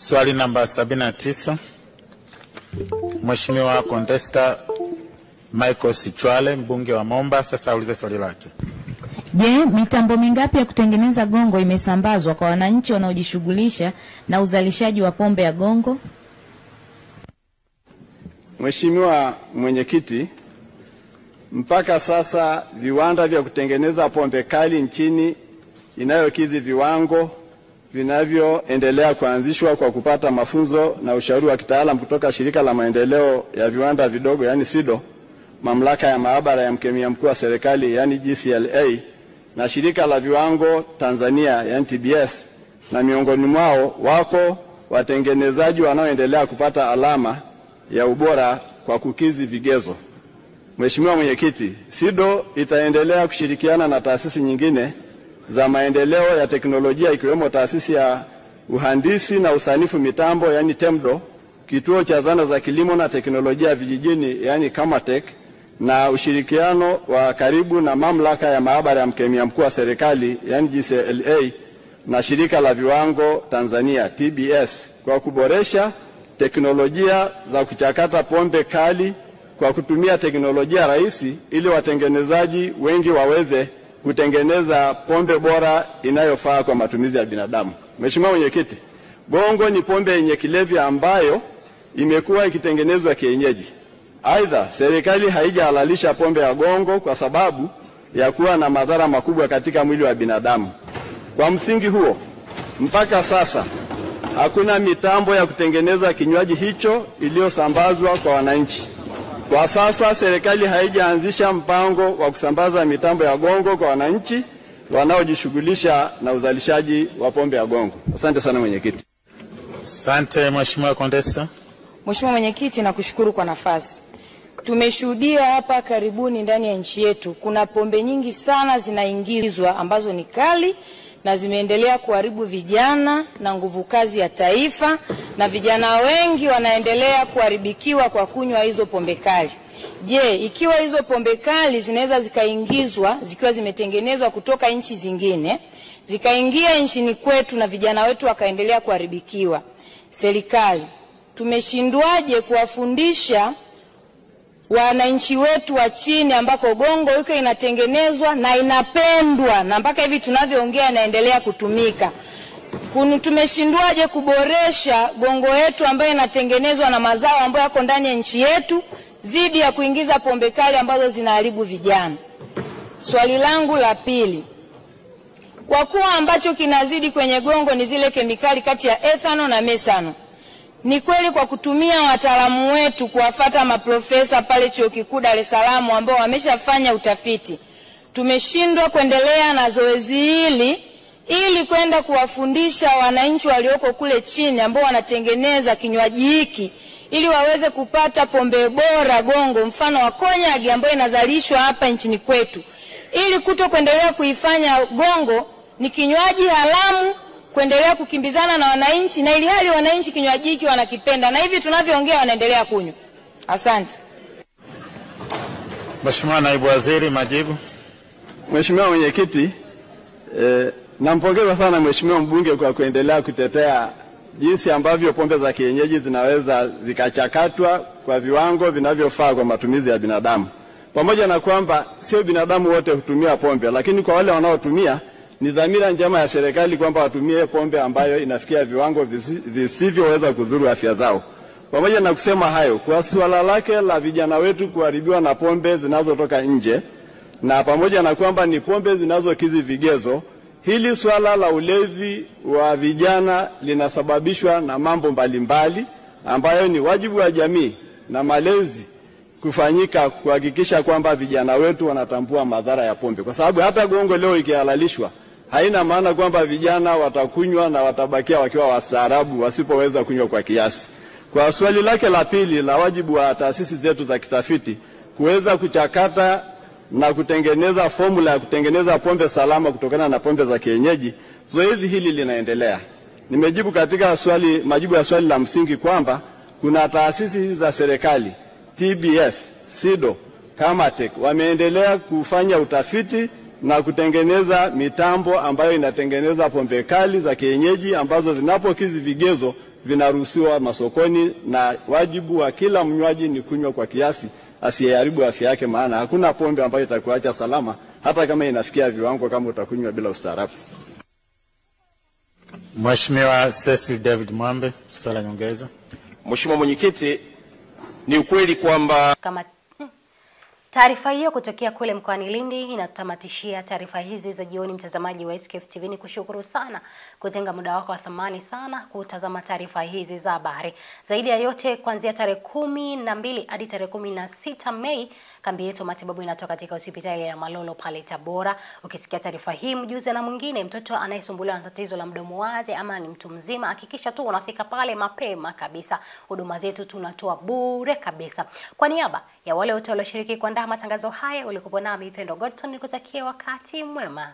Swali namba 79. Mheshimiwa Contesta Michael Sichwale, mbunge wa Momba, sasa aulize swali lake. Je, mitambo mingapi ya kutengeneza gongo imesambazwa kwa wananchi wanaojishughulisha na uzalishaji wa pombe ya gongo? Mheshimiwa Mwenyekiti, mpaka sasa viwanda vya kutengeneza pombe kali nchini inayokidhi viwango vinavyoendelea kuanzishwa kwa kupata mafunzo na ushauri wa kitaalamu kutoka Shirika la Maendeleo ya Viwanda Vidogo yani SIDO, Mamlaka ya Maabara ya Mkemia Mkuu wa Serikali yani GCLA, na Shirika la Viwango Tanzania yani TBS, na miongoni mwao wako watengenezaji wanaoendelea kupata alama ya ubora kwa kukidhi vigezo. Mheshimiwa Mwenyekiti, SIDO itaendelea kushirikiana na taasisi nyingine za maendeleo ya teknolojia ikiwemo Taasisi ya Uhandisi na Usanifu Mitambo yani TEMDO, Kituo cha Zana za Kilimo na Teknolojia Vijijini yani KAMATEK, na ushirikiano wa karibu na Mamlaka ya Maabara ya Mkemia Mkuu wa Serikali yani GCLA na Shirika la Viwango Tanzania TBS kwa kuboresha teknolojia za kuchakata pombe kali kwa kutumia teknolojia rahisi ili watengenezaji wengi waweze kutengeneza pombe bora inayofaa kwa matumizi ya binadamu. Mheshimiwa Mwenyekiti, gongo ni pombe yenye kilevi ambayo imekuwa ikitengenezwa kienyeji. Aidha, serikali haijahalalisha pombe ya gongo kwa sababu ya kuwa na madhara makubwa katika mwili wa binadamu. Kwa msingi huo, mpaka sasa hakuna mitambo ya kutengeneza kinywaji hicho iliyosambazwa kwa wananchi. Kwa sasa serikali haijaanzisha mpango wa kusambaza mitambo ya gongo kwa wananchi wanaojishughulisha na uzalishaji wa pombe ya gongo. Asante sana Mwenyekiti. Asante Mheshimiwa Contesta. Mheshimiwa Mwenyekiti, nakushukuru kwa nafasi. Tumeshuhudia hapa karibuni ndani ya nchi yetu kuna pombe nyingi sana zinaingizwa ambazo ni kali na zimeendelea kuharibu vijana na nguvu kazi ya taifa, na vijana wengi wanaendelea kuharibikiwa kwa kunywa hizo pombe kali. Je, ikiwa hizo pombe kali zinaweza zikaingizwa zikiwa zimetengenezwa kutoka nchi zingine zikaingia nchini kwetu na vijana wetu wakaendelea kuharibikiwa, serikali tumeshindwaje kuwafundisha wananchi wetu wa chini ambako gongo yuko inatengenezwa na inapendwa na mpaka hivi tunavyoongea inaendelea kutumika? Tumeshindwaje kuboresha gongo yetu ambayo inatengenezwa na mazao ambayo yako ndani ya nchi yetu zidi ya kuingiza pombe kali ambazo zinaharibu vijana? Swali langu la pili, kwa kuwa ambacho kinazidi kwenye gongo ni zile kemikali kati ya ethanol na methanol, ni kweli kwa kutumia wataalamu wetu kuwafuata maprofesa pale Chuo Kikuu Dar es Salaam ambao wameshafanya utafiti, tumeshindwa kuendelea na zoezi hili ili kwenda kuwafundisha wananchi walioko kule chini ambao wanatengeneza kinywaji hiki ili waweze kupata pombe bora gongo mfano wa konyagi ambayo inazalishwa hapa nchini kwetu, ili kuendelea kuifanya gongo ni kinywaji haramu kuendelea kukimbizana na wananchi, na ili hali wananchi kinywaji hiki wanakipenda na hivi tunavyoongea wanaendelea kunywa. Asante. Mheshimiwa Naibu Waziri, majibu. Mheshimiwa Mwenyekiti, nampongeza sana Mheshimiwa mbunge kwa kuendelea kutetea jinsi ambavyo pombe za kienyeji zinaweza zikachakatwa kwa viwango vinavyofaa kwa matumizi ya binadamu. Pamoja na kwamba sio binadamu wote hutumia pombe, lakini kwa wale wanaotumia ni dhamira njema ya serikali kwamba watumie pombe ambayo inafikia viwango visivyoweza kudhuru afya zao. Pamoja na kusema hayo, kwa suala lake la vijana wetu kuharibiwa na pombe zinazotoka nje, na pamoja na kwamba ni pombe zinazokidhi vigezo, hili swala la ulevi wa vijana linasababishwa na mambo mbalimbali ambayo ni wajibu wa jamii na malezi kufanyika kuhakikisha kwamba vijana wetu wanatambua madhara ya pombe. Kwa sababu hata gongo leo ikihalalishwa haina maana kwamba vijana watakunywa na watabakia wakiwa wastaarabu wasipoweza kunywa kwa kiasi. Kwa swali lake la pili la wajibu wa taasisi zetu za kitafiti kuweza kuchakata na kutengeneza formula ya kutengeneza pombe salama kutokana na pombe za kienyeji, zoezi hili linaendelea. Nimejibu katika majibu ya swali la msingi kwamba kuna taasisi za serikali TBS, SIDO, KAMATEK wameendelea kufanya utafiti na kutengeneza mitambo ambayo inatengeneza pombe kali za kienyeji ambazo zinapokidhi vigezo vinaruhusiwa masokoni, na wajibu wa kila mnywaji ni kunywa kwa kiasi, asiyeharibu afya yake, maana hakuna pombe ambayo itakuacha salama hata kama inafikia viwango kama utakunywa bila ustaarabu. Mheshimiwa Cecil David Mwambe, swali nyongeza. Mheshimiwa Mwenyekiti, ni ukweli kwamba kama taarifa hiyo kutokea kule mkoani Lindi inatamatishia taarifa hizi za jioni. Mtazamaji wa SKF TV, ni kushukuru sana kutenga muda wako wa thamani sana kutazama taarifa hizi za habari. Zaidi ya yote, kuanzia tarehe 12 hadi tarehe 16 Mei, kambi yetu matibabu inatoka katika hospitali ya Malolo pale Tabora. Ukisikia taarifa hii, mjuze na mwingine. Mtoto anayesumbuliwa na tatizo la mdomo wazi ama ni mtu mzima, hakikisha tu unafika pale mapema kabisa. Huduma zetu tunatoa bure kabisa. Kwa niaba ya wale wote walioshiriki kuandaa matangazo haya, ulikuwa nami Pendo Godson, nikutakia wakati mwema.